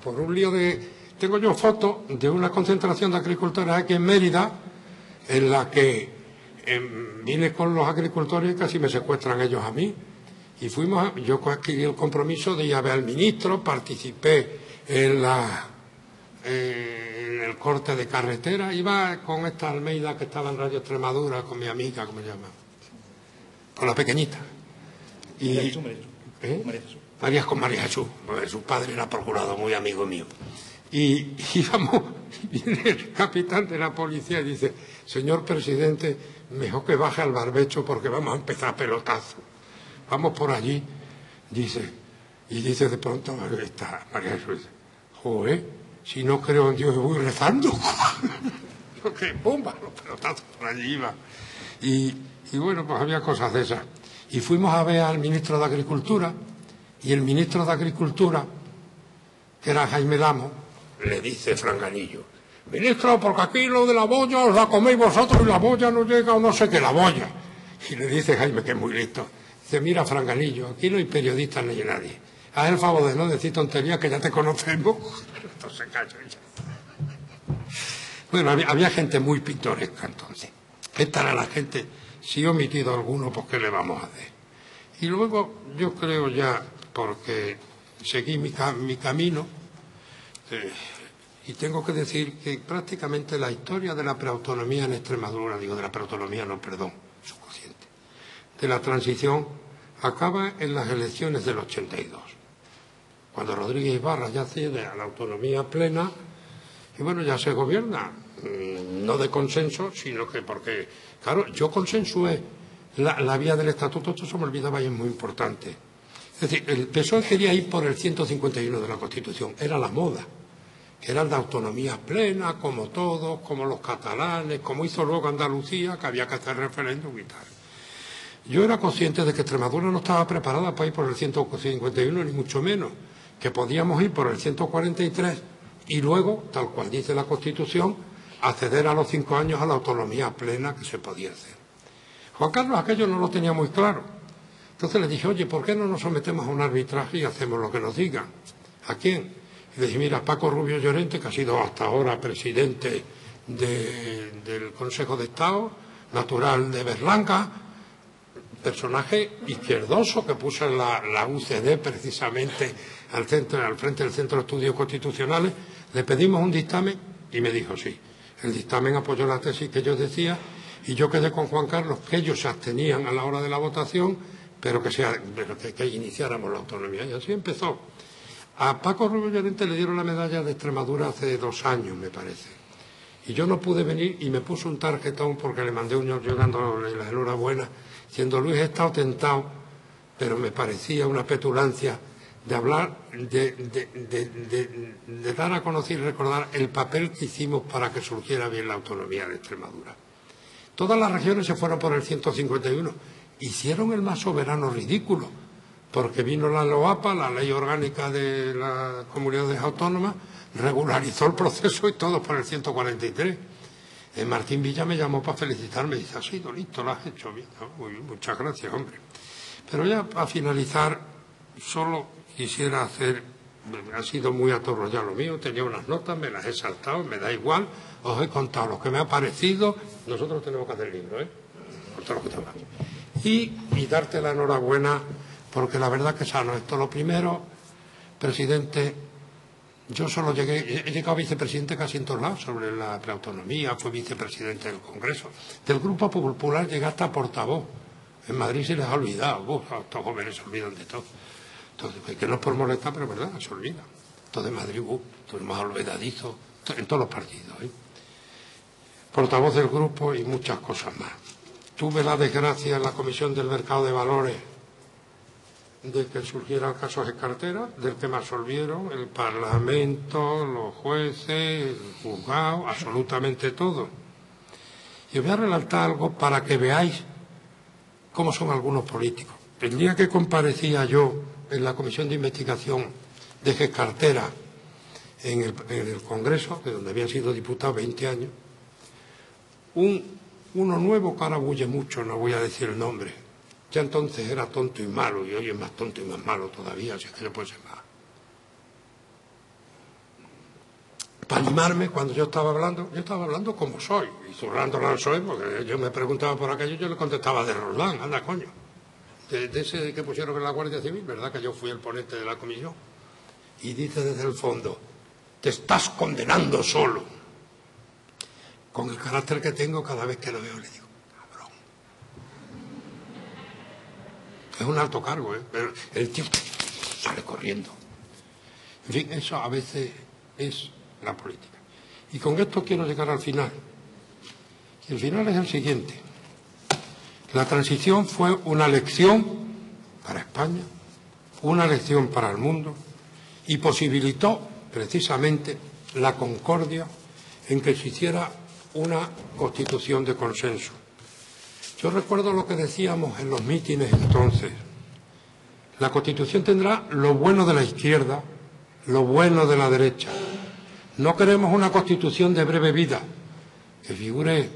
por un lío tengo yo fotos de una concentración de agricultores aquí en Mérida, en la que vine con los agricultores y casi me secuestran ellos a mí. Y yo adquirí el compromiso de ir a ver al ministro, participé en el corte de carretera, iba con esta Almeida que estaba en Radio Extremadura, con mi amiga, ¿cómo se llama? Con la pequeñita. María Jesús, porque su padre era procurador, muy amigo mío. Y íbamos, viene el capitán de la policía y dice, señor presidente, mejor que baje al barbecho porque vamos a empezar pelotazo. Vamos por allí, dice de pronto está María Jesús, joder, si no creo en Dios voy rezando. Porque ¡pumba! Los pelotazos por allí iba. Y bueno, pues había cosas de esas. Y fuimos a ver al ministro de Agricultura, y el ministro de Agricultura, que era Jaime Lamo, le dice Franganillo, ministro, porque aquí lo de la boya os la coméis vosotros y la boya no llega o no sé qué la boya. Y le dice Jaime, que es muy listo, dice, mira Franganillo, aquí no hay periodistas ni nadie. Haz el favor de no decir tonterías que ya te conocemos. Entonces cayó ya. Bueno, había gente muy pintoresca entonces. Esta era la gente Si he omitido alguno, pues ¿qué le vamos a hacer? Y luego yo creo ya, porque seguí mi camino, y tengo que decir que prácticamente la historia de la preautonomía en Extremadura, digo de la preautonomía, no, perdón, subconsciente, de la transición, acaba en las elecciones del 82, cuando Rodríguez Ibarra ya cede a la autonomía plena, y bueno, ya se gobierna, no de consenso, sino que porque, claro, yo consensué la vía del estatuto, esto se me olvidaba y es muy importante. Es decir, el PSOE quería ir por el 151 de la Constitución, era la moda, que era el de autonomía plena, como todos, como los catalanes, como hizo luego Andalucía, que había que hacer referéndum y tal. Yo era consciente de que Extremadura no estaba preparada para ir por el 151, ni mucho menos, que podíamos ir por el 143 y luego, tal cual dice la Constitución, acceder a los 5 años a la autonomía plena que se podía hacer. Juan Carlos aquello no lo tenía muy claro. Entonces le dije, oye, ¿por qué no nos sometemos a un arbitraje y hacemos lo que nos digan? ¿A quién? Y le dije, mira, Paco Rubio Llorente, que ha sido hasta ahora presidente del Consejo de Estado, natural de Berlanga, personaje izquierdoso que puso en la UCD precisamente al frente del Centro de Estudios Constitucionales, le pedimos un dictamen y me dijo sí. El dictamen apoyó la tesis que yo decía y yo quedé con Juan Carlos que ellos se abstenían a la hora de la votación, pero que iniciáramos la autonomía. Y así empezó. A Paco Rubio Llorente le dieron la medalla de Extremadura hace 2 años, me parece. Y yo no pude venir y me puso un tarjetón porque le mandé un llorándole la enhorabuena, diciendo, Luis, he estado tentado, pero me parecía una petulancia de hablar, de dar a conocer y recordar el papel que hicimos para que surgiera bien la autonomía de Extremadura. Todas las regiones se fueron por el 151. Hicieron el más soberano ridículo, porque vino la LOAPA, la Ley Orgánica de las Comunidades Autónomas, regularizó el proceso y todo por el 143. Martín Villa me llamó para felicitarme y dice, ha sido listo, lo has hecho bien. ¿No? Muchas gracias, hombre. Pero ya para finalizar, solo quisiera hacer, ha sido muy atorrollado lo mío, tenía unas notas, me las he saltado, me da igual, os he contado lo que me ha parecido, nosotros tenemos que hacer libro, por todo lo que estamos aquí. Y darte la enhorabuena, porque la verdad que sano esto. Lo primero, presidente, yo solo he llegado vicepresidente casi en todos lados sobre la preautonomía, fui vicepresidente del Congreso. Del Grupo Popular llegué hasta portavoz. En Madrid se les ha olvidado, estos jóvenes se olvidan de todo. Entonces, que no es por molestar, pero es verdad, se olvida. Entonces Madrid, todo más olvidadizo, en todos los partidos. Portavoz del grupo y muchas cosas más. Tuve la desgracia en la Comisión del Mercado de Valores de que surgieran casos de cartera, del que me absolvieron el Parlamento, los jueces, el juzgado, absolutamente todo. Y os voy a relatar algo para que veáis cómo son algunos políticos. El día que comparecía yo en la Comisión de Investigación de Gescartera en el Congreso, de donde había sido diputado 20 años, uno nuevo que ahora bulle mucho, no voy a decir el nombre, ya entonces era tonto y malo, y hoy es más tonto y más malo todavía, si es que no puede ser más. Para animarme, cuando yo estaba hablando como soy, y zurrándola soy, porque yo me preguntaba por aquello, yo le contestaba de Roldán, anda coño, de ese que pusieron en la Guardia Civil, ¿verdad que yo fui el ponente de la comisión? Y dice desde el fondo, te estás condenando solo. Con el carácter que tengo, cada vez que lo veo le digo, cabrón. Es un alto cargo, pero el tío sale corriendo. En fin, eso a veces es la política. Y con esto quiero llegar al final. Y el final es el siguiente. La transición fue una lección para España, una lección para el mundo, y posibilitó precisamente la concordia en que se hiciera una constitución de consenso. Yo recuerdo lo que decíamos en los mítines entonces. La constitución tendrá lo bueno de la izquierda, lo bueno de la derecha. No queremos una constitución de breve vida, que figure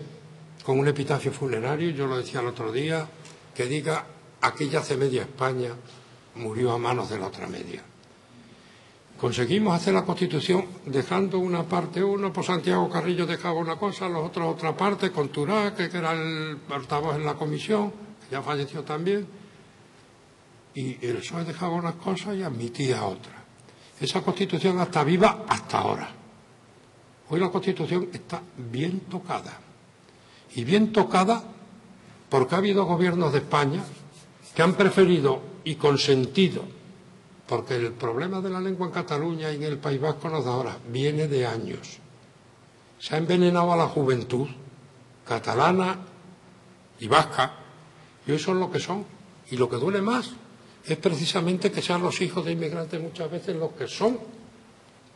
con un epitafio funerario, yo lo decía el otro día, que diga, aquí yace media España, murió a manos de la otra media. conseguimos hacer la Constitución dejando una parte uno, pues Santiago Carrillo dejaba una cosa, los otros otra parte, con Turá, que era el portavoz en la comisión, que ya falleció también, y el PSOE dejaba unas cosas y admitía otras. Esa Constitución está viva hasta ahora. Hoy la Constitución está bien tocada. Y bien tocada porque ha habido gobiernos de España que han preferido y consentido, porque el problema de la lengua en Cataluña y en el País Vasco no es de ahora, viene de años. Se ha envenenado a la juventud catalana y vasca, y hoy son lo que son. Y lo que duele más es precisamente que sean los hijos de inmigrantes muchas veces los que son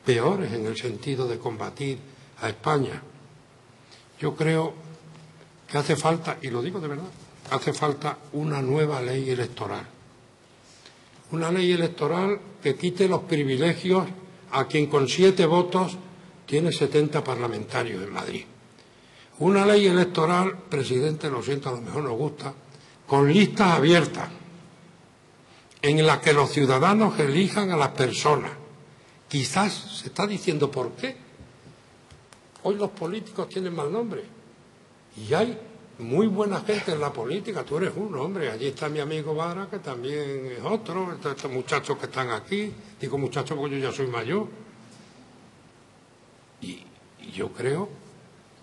peores en el sentido de combatir a España. Yo creo que hace falta, y lo digo de verdad, hace falta una nueva ley electoral. Una ley electoral que quite los privilegios a quien con 7 votos tiene 70 parlamentarios en Madrid. Una ley electoral, presidente, lo siento, a lo mejor nos gusta, con listas abiertas, en la que los ciudadanos elijan a las personas. Quizás se está diciendo por qué. Hoy los políticos tienen mal nombre. Y hay muy buena gente en la política. Tú eres uno, hombre. Allí está mi amigo Vara, que también es otro. Estos muchachos que están aquí. Digo muchachos porque yo ya soy mayor. Y yo creo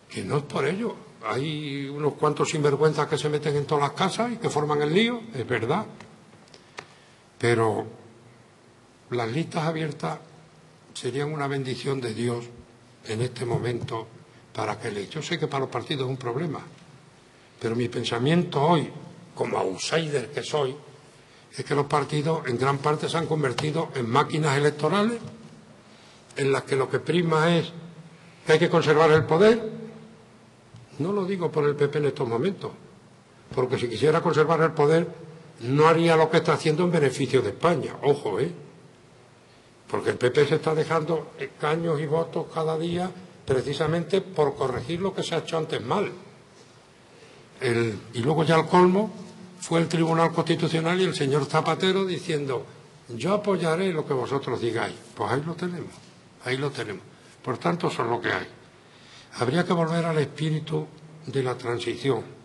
que no es por ello. Hay unos cuantos sinvergüenzas que se meten en todas las casas y que forman el lío, es verdad. Pero las listas abiertas serían una bendición de Dios en este momento para que yo sé que para los partidos es un problema, pero mi pensamiento hoy, como outsider que soy, es que los partidos en gran parte se han convertido en máquinas electorales en las que lo que prima es que hay que conservar el poder. No lo digo por el PP en estos momentos, porque si quisiera conservar el poder no haría lo que está haciendo en beneficio de España. Ojo, porque el PP se está dejando escaños y votos cada día precisamente por corregir lo que se ha hecho antes mal. Y luego ya al colmo fue el Tribunal Constitucional y el señor Zapatero diciendo: yo apoyaré lo que vosotros digáis. Pues ahí lo tenemos, ahí lo tenemos. Por tanto, eso es lo que hay. Habría que volver al espíritu de la transición.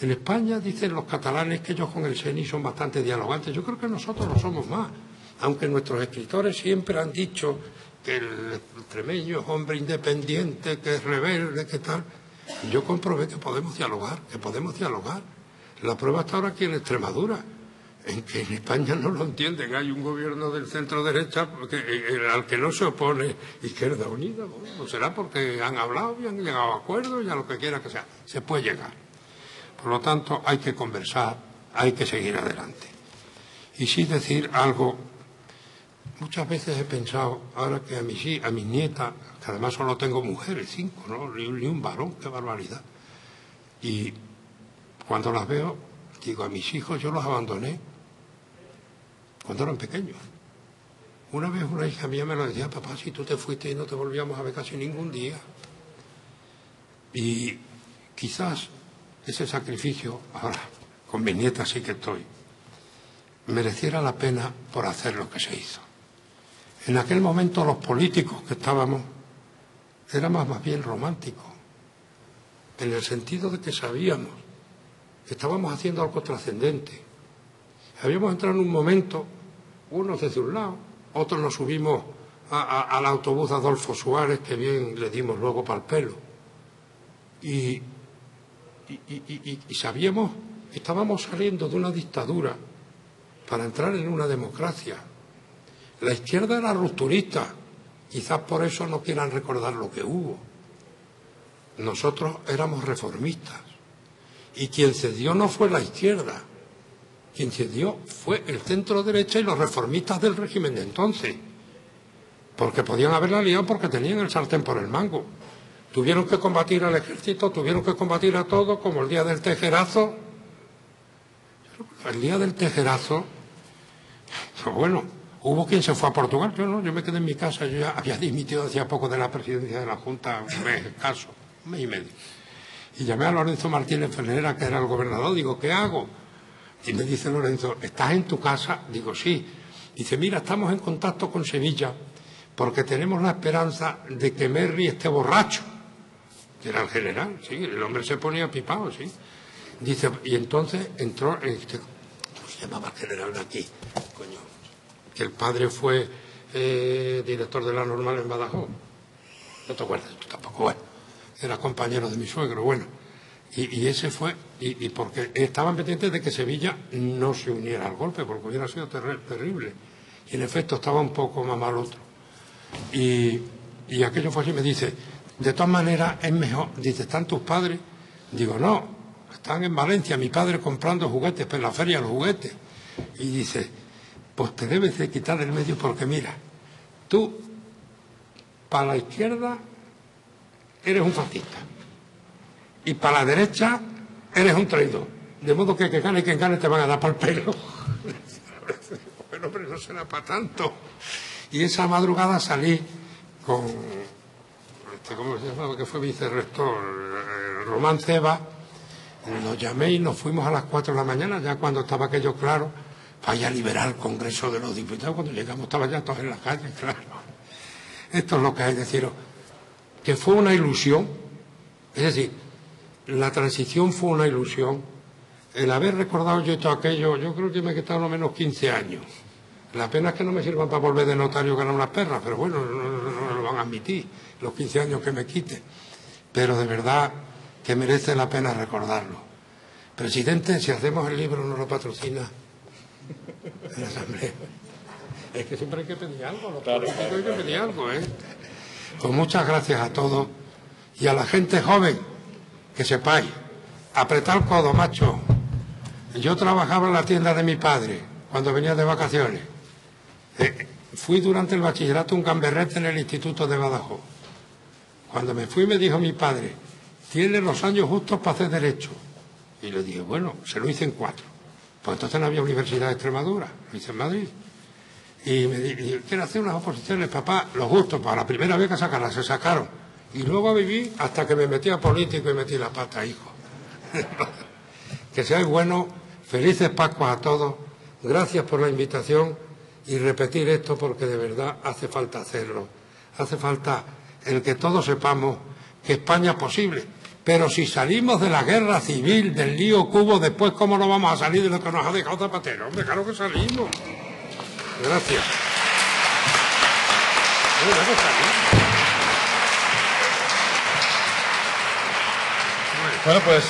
En España dicen los catalanes que ellos con el CNI son bastante dialogantes. Yo creo que nosotros lo somos más, aunque nuestros escritores siempre han dicho que el extremeño es hombre independiente, que es rebelde, que tal. Yo comprobé que podemos dialogar, La prueba está ahora aquí en Extremadura, en que en España no lo entienden. Hay un gobierno del centro derecha al que no se opone Izquierda Unida. Bueno, será porque han hablado y han llegado a acuerdos y a lo que quiera que sea. Se puede llegar. Por lo tanto, hay que conversar, hay que seguir adelante. Y sí decir algo. Muchas veces he pensado, ahora que a mis nietas, que además solo tengo mujeres, 5, ¿no? Ni un varón, qué barbaridad. Y cuando las veo, digo, a mis hijos yo los abandoné cuando eran pequeños. Una vez una hija mía me lo decía: papá, si tú te fuiste y no te volvíamos a ver casi ningún día. Y quizás ese sacrificio, ahora con mis nietas sí que estoy, mereciera la pena por hacer lo que se hizo. En aquel momento los políticos que estábamos éramos más bien románticos, en el sentido de que sabíamos que estábamos haciendo algo trascendente. Habíamos entrado en un momento, unos desde un lado, otros nos subimos al autobús Adolfo Suárez, que bien le dimos luego para el pelo. Y sabíamos que estábamos saliendo de una dictadura para entrar en una democracia. La izquierda era rupturista, quizás por eso no quieran recordar lo que hubo. Nosotros éramos reformistas y quien cedió no fue la izquierda, quien cedió fue el centro derecha y los reformistas del régimen de entonces, porque podían haberla liado porque tenían el sartén por el mango. Tuvieron que combatir al ejército, tuvieron que combatir a todos, como el día del tejerazo. El día del tejerazo, pues bueno, hubo quien se fue a Portugal, yo no, yo me quedé en mi casa, yo ya había dimitido hacía poco de la presidencia de la Junta, un mes escaso, un mes y medio. Y llamé a Lorenzo Martínez Ferrera, que era el gobernador, digo, ¿qué hago? Y me dice Lorenzo, ¿estás en tu casa? Digo, sí. Dice, mira, estamos en contacto con Sevilla porque tenemos la esperanza de que Merry esté borracho, que era el general, sí, el hombre se ponía pipado, sí. Dice, y entonces entró, ¿cómo se llamaba el general de aquí? Coño, que el padre fue director de la Normal en Badajoz. No te acuerdas, tú tampoco, bueno, era compañero de mi suegro, bueno. Y ese fue, y porque estaban pendientes de que Sevilla no se uniera al golpe, porque hubiera sido terrible. Y en efecto estaba un poco más mal otro. Y aquello fue así, me dice, de todas maneras es mejor. Dice, ¿están tus padres? Digo, no, están en Valencia, mi padre comprando juguetes, pues en la feria los juguetes. Y dice, pues te debes de quitar del medio porque mira, tú para la izquierda eres un fascista y para la derecha eres un traidor. De modo que gane quien gane te van a dar para el pelo. Bueno, hombre, no será para tanto. Y esa madrugada salí con, ¿cómo se llamaba? Que fue vicerrector, Román Ceba. Lo llamé y nos fuimos a las 4 de la mañana, ya cuando estaba aquello claro, para ir a liberar el Congreso de los Diputados. Cuando llegamos estaba ya todos en la calle, claro. Esto es lo que hay que deciros, que fue una ilusión. Es decir, la transición fue una ilusión. El haber recordado yo todo aquello, yo creo que me he quitado lo menos 15 años. La pena es que no me sirvan para volver de notario ganar unas perras, pero bueno, no lo van a admitir, los 15 años que me quite. Pero de verdad que merece la pena recordarlo. Presidente, si hacemos el libro, ¿no lo patrocina la Asamblea? Es que siempre hay que pedir algo, los políticos hay que pedir algo, ¿eh? Pues muchas gracias a todos y a la gente joven, que sepáis, apretad el codo, macho. Yo trabajaba en la tienda de mi padre cuando venía de vacaciones. Fui durante el bachillerato un gamberrete en el Instituto de Badajoz. Cuando me fui me dijo mi padre, tiene los años justos para hacer derecho. Y le dije, bueno, se lo hice en 4. Pues entonces no había Universidad de Extremadura, lo hice en Madrid. Y me dije, quiero hacer unas oposiciones, papá, los justos, para la primera vez que sacarlas, se sacaron. Y luego viví hasta que me metí a político y metí la pata, hijo. Que seáis buenos, felices Pascuas a todos, gracias por la invitación y repetir esto porque de verdad hace falta hacerlo. Hace falta el que todos sepamos que España es posible. Pero si salimos de la guerra civil, del lío que hubo después, ¿cómo no vamos a salir de lo que nos ha dejado Zapatero? Hombre, claro que salimos. Gracias. Bueno, pues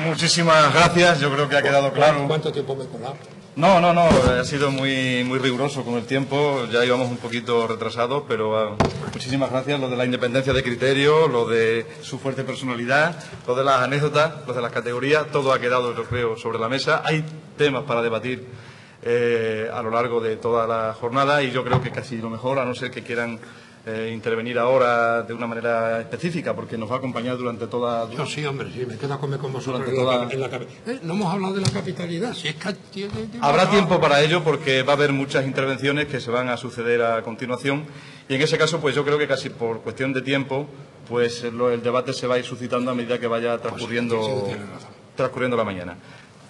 muchísimas gracias. Yo creo que ha quedado claro. ¿Cuánto tiempo me he colado? No, ha sido muy riguroso con el tiempo, ya íbamos un poquito retrasados, pero muchísimas gracias. Lo de la independencia de criterio, lo de su fuerte personalidad, lo de las anécdotas, lo de las categorías, todo ha quedado, yo creo, sobre la mesa. Hay temas para debatir a lo largo de toda la jornada y yo creo que casi lo mejor, a no ser que quieran intervenir ahora de una manera específica, porque nos va a acompañar durante toda... Yo sí, hombre, sí, me quedo a comer con vosotros durante no hemos hablado de la capitalidad, si es que... Habrá tiempo para ello porque va a haber muchas intervenciones que se van a suceder a continuación y en ese caso, pues yo creo que casi por cuestión de tiempo, pues el debate se va a ir suscitando a medida que vaya transcurriendo la mañana.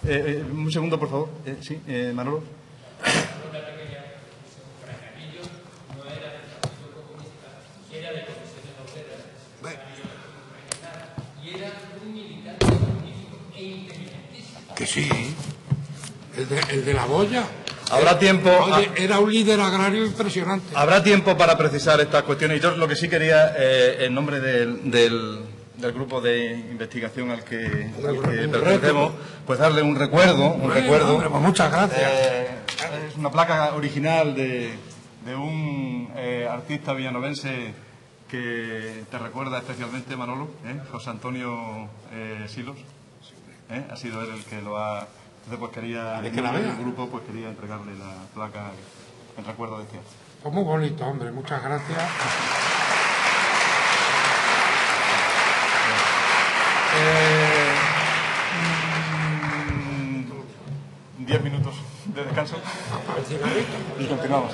Un segundo, por favor. Sí, Manolo. Que sí, el de la boya. Habrá tiempo. Oye, era un líder agrario impresionante. Habrá tiempo para precisar estas cuestiones. Y yo lo que sí quería, en nombre del grupo de investigación al que pertenecemos, pues darle un recuerdo. Hombre, pues muchas gracias. Es una placa original de un artista villanovense que te recuerda especialmente, Manolo, José Antonio Silos. Ha sido él el que lo ha... Entonces, pues quería, en nombre del grupo, pues quería entregarle la placa en recuerdo de este acto. Pues muy bonito, hombre, muchas gracias. 10 minutos de descanso y continuamos,